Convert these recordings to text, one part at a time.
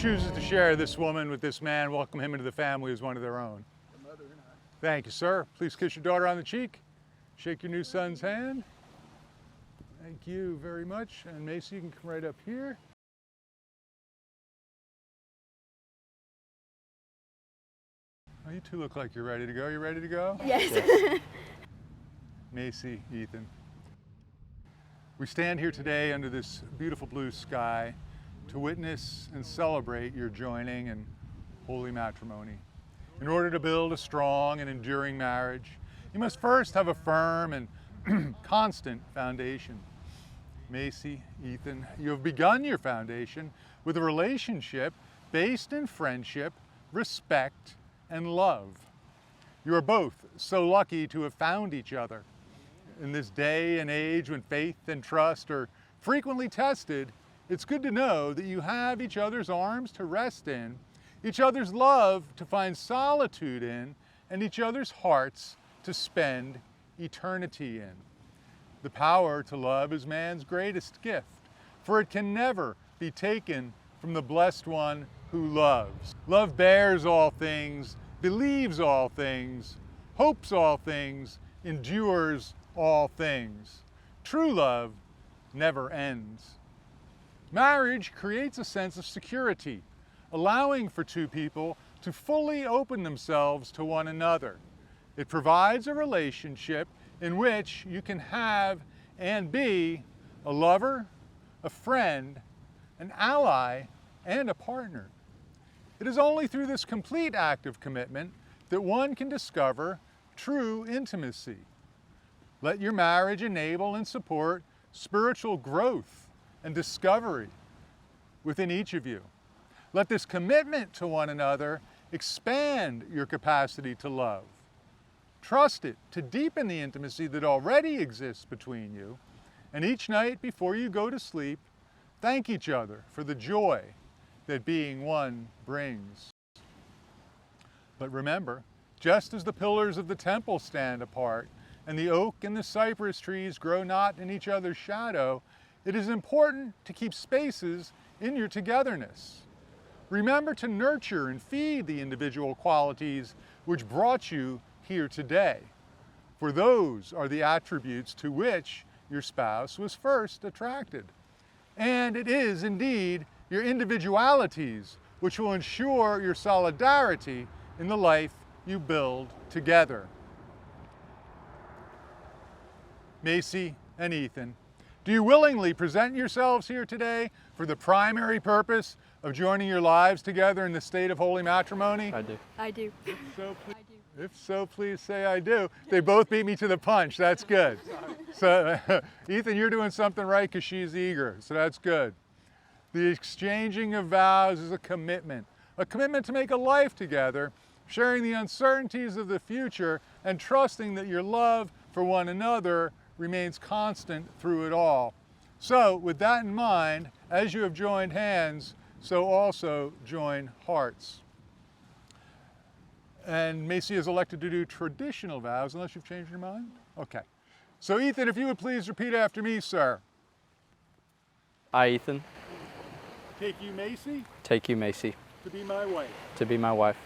chooses to share this woman with this man, welcome him into the family as one of their own. The mother and I. Thank you, sir. Please kiss your daughter on the cheek. Shake your new son's hand. Thank you very much. And Macy, you can come right up here. Oh, you two look like you're ready to go. You ready to go? Yes. Macy, Ethan. We stand here today under this beautiful blue sky to witness and celebrate your joining in holy matrimony. In order to build a strong and enduring marriage, you must first have a firm and constant foundation. Macy, Ethan, you have begun your foundation with a relationship based in friendship, respect, and love. You are both so lucky to have found each other. In this day and age when faith and trust are frequently tested, it's good to know that you have each other's arms to rest in, each other's love to find solitude in, and each other's hearts to spend eternity in. The power to love is man's greatest gift, for it can never be taken from the blessed one who loves. Love bears all things, believes all things, hopes all things, endures all things. True love never ends. Marriage creates a sense of security, allowing for two people to fully open themselves to one another. It provides a relationship in which you can have and be a lover, a friend, an ally, and a partner. It is only through this complete act of commitment that one can discover true intimacy. Let your marriage enable and support spiritual growth and discovery within each of you. Let this commitment to one another expand your capacity to love. Trust it to deepen the intimacy that already exists between you, and each night before you go to sleep, thank each other for the joy that being one brings. But remember, just as the pillars of the temple stand apart, and the oak and the cypress trees grow not in each other's shadow, it is important to keep spaces in your togetherness. Remember to nurture and feed the individual qualities which brought you here today, for those are the attributes to which your spouse was first attracted. And it is indeed your individualities which will ensure your solidarity in the life you build together. Macy and Ethan, do you willingly present yourselves here today for the primary purpose of joining your lives together in the state of holy matrimony? I do. I do. If so, please say I do. They both beat me to the punch. That's good. So, Ethan, you're doing something right because she's eager, so that's good. The exchanging of vows is a commitment to make a life together, sharing the uncertainties of the future and trusting that your love for one another remains constant through it all. So, with that in mind, as you have joined hands, so also join hearts. And Macy is elected to do traditional vows, unless you've changed your mind? Okay. So Ethan, if you would please repeat after me, sir. I, Ethan, Take you, Macy, take you, Macy, to be my wife, to be my wife,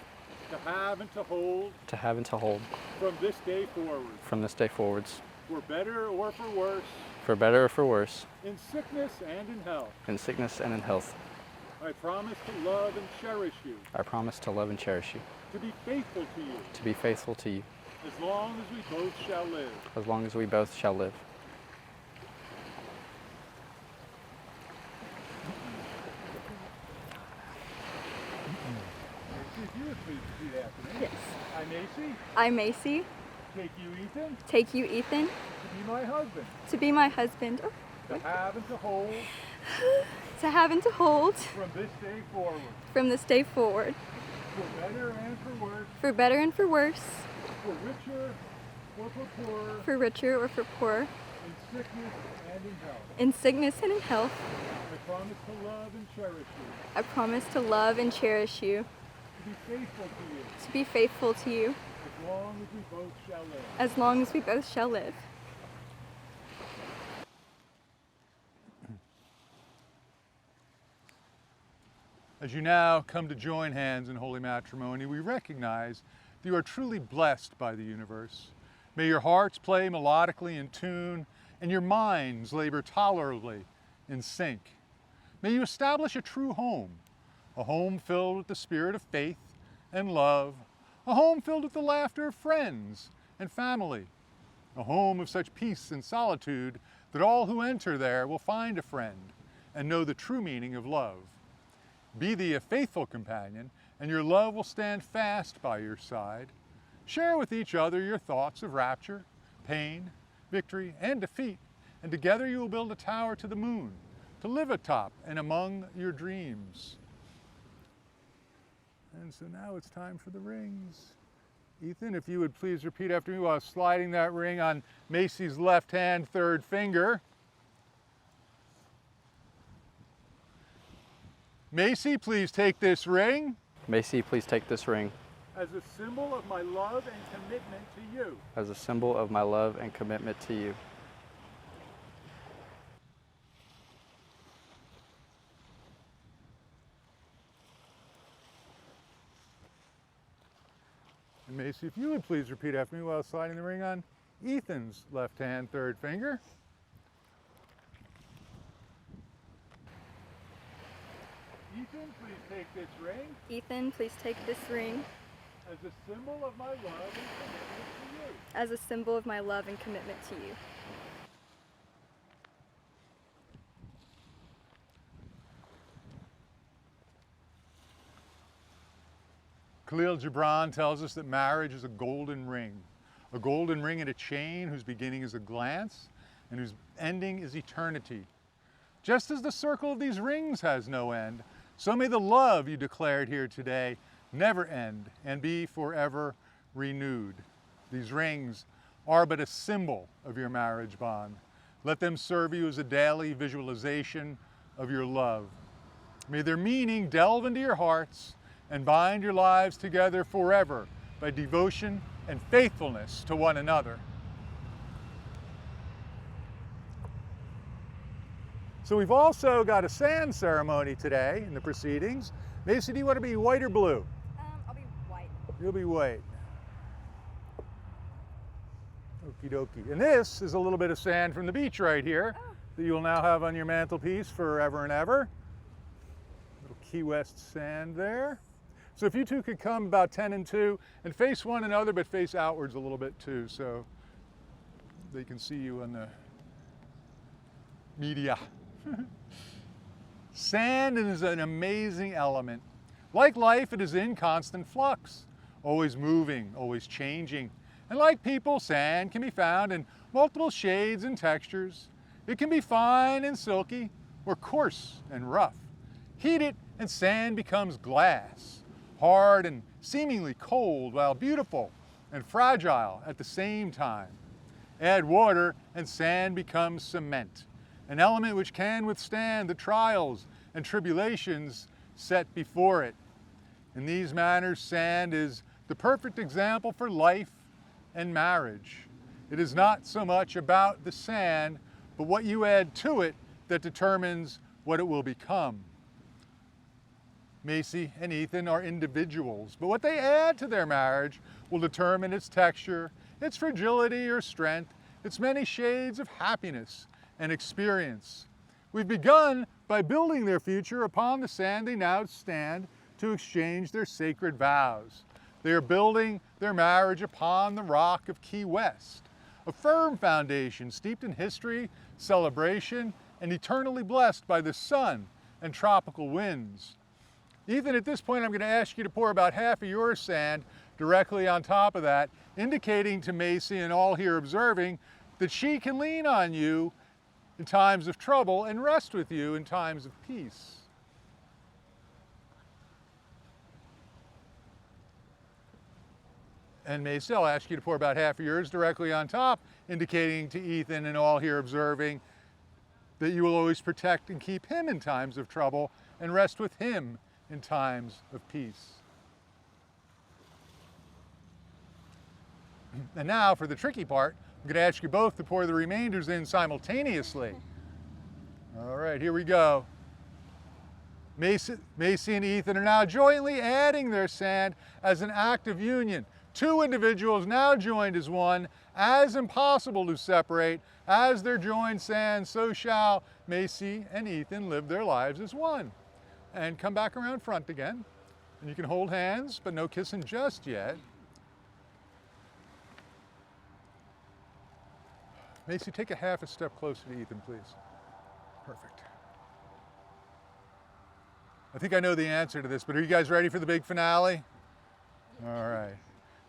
to have and to hold, to have and to hold, from this day forward, from this day forwards, for better or for worse, for better or for worse, in sickness and in health. in sickness and in health. I promise to love and cherish you, I promise to love and cherish you, to be faithful to you, to be faithful to you, as long as we both shall live. as long as we both shall live. If you would please repeat after me. Yes. I, Macy, I, Macy, take you, Ethan, take you, Ethan, to be my husband, to be my husband, to have and to hold, to have and to hold, from this day forward, from this day forward, for better and for worse, for better and for worse, for richer or for poorer, for richer or for poorer, in sickness and in health. in sickness and in health. I promise to love and cherish you, I promise to love and cherish you, to be faithful to you, to be faithful to you, as long as we both shall live. as long as we both shall live. As you now come to join hands in holy matrimony, we recognize that you are truly blessed by the universe. May your hearts play melodically in tune and your minds labor tolerably in sync. May you establish a true home, a home filled with the spirit of faith and love, a home filled with the laughter of friends and family, a home of such peace and solitude that all who enter there will find a friend and know the true meaning of love. Be thee a faithful companion, and your love will stand fast by your side. Share with each other your thoughts of rapture, pain, victory, and defeat, and together you will build a tower to the moon, to live atop and among your dreams. And so now it's time for the rings. Ethan, if you would please repeat after me while sliding that ring on Macy's left hand, third finger. Macy, please take this ring Macy, please take this ring as a symbol of my love and commitment to you. as a symbol of my love and commitment to you. And Macy, if you would please repeat after me while sliding the ring on Ethan's left hand, third finger. Ethan, please take this ring Ethan, please take this ring as a symbol of my love and commitment to you. as a symbol of my love and commitment to you. Khalil Gibran tells us that marriage is a golden ring in a chain whose beginning is a glance and whose ending is eternity. Just as the circle of these rings has no end, so may the love you declared here today never end and be forever renewed. These rings are but a symbol of your marriage bond. Let them serve you as a daily visualization of your love. May their meaning delve into your hearts and bind your lives together forever by devotion and faithfulness to one another. So we've also got a sand ceremony today in the proceedings. Macy, do you want to be white or blue? I'll be white. You'll be white. Okie dokie. And this is a little bit of sand from the beach right here that you will now have on your mantelpiece forever and ever. Little Key West sand there. So if you two could come about 10 and 2 and face one another, but face outwards a little bit too, so they can see you on the media. Sand is an amazing element. Like life, it is in constant flux, always moving, always changing. And like people, sand can be found in multiple shades and textures. It can be fine and silky, or coarse and rough. Heat it and sand becomes glass, hard and seemingly cold, while beautiful and fragile at the same time. Add water and sand becomes cement, an element which can withstand the trials and tribulations set before it. In these manners, sand is the perfect example for life and marriage. It is not so much about the sand, but what you add to it that determines what it will become. Macy and Ethan are individuals, but what they add to their marriage will determine its texture, its fragility or strength, its many shades of happiness and experience. We've begun by building their future upon the sand they now stand to exchange their sacred vows. They are building their marriage upon the rock of Key West, a firm foundation steeped in history, celebration, and eternally blessed by the sun and tropical winds. Ethan, at this point, I'm going to ask you to pour about half of your sand directly on top of that, indicating to Macy and all here observing that she can lean on you in times of trouble and rest with you in times of peace. And Macy, I'll ask you to pour about half of yours directly on top, indicating to Ethan and all here observing that you will always protect and keep him in times of trouble and rest with him in times of peace. And now for the tricky part, I'm going to ask you both to pour the remainders in simultaneously. All right, here we go. Macy and Ethan are now jointly adding their sand as an act of union. Two individuals now joined as one, as impossible to separate. As their joined sand, so shall Macy and Ethan live their lives as one. And come back around front again. And you can hold hands, but no kissing just yet. Macy, take a half a step closer to Ethan, please. Perfect. I think I know the answer to this, but are you guys ready for the big finale? All right.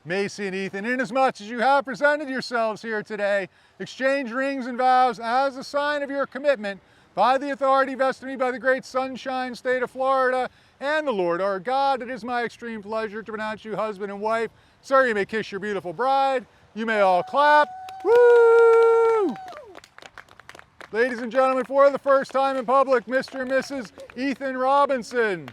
Macy and Ethan, inasmuch as you have presented yourselves here today, exchange rings and vows as a sign of your commitment by the authority vested in me by the great sunshine state of Florida and the Lord our God, it is my extreme pleasure to pronounce you husband and wife. Sir, you may kiss your beautiful bride. You may all clap. Woo! Ladies and gentlemen, for the first time in public, Mr. and Mrs. Ethan Robinson.